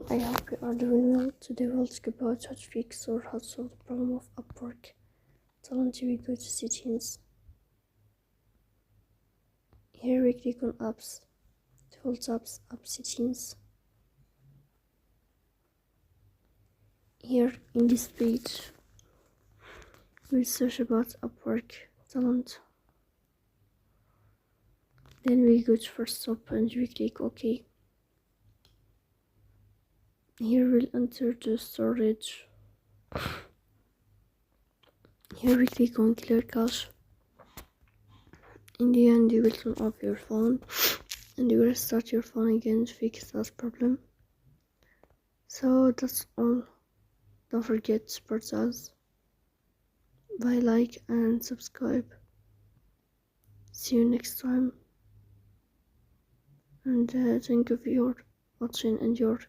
I hope you are doing well. Today we'll talk about how to fix or how to solve the problem of Upwork. Talent, we go to settings. Here we click on apps, default apps, app settings. Here in this page, we'll search about Upwork talent. Then we go to first stop and we click OK. Here we'll enter the storage. Here we click on clear cache. In the end, you will turn off your phone and you will start your phone again to fix that problem. So that's all. Don't forget to support us by like and subscribe. See you next time, and thank you for your watching and your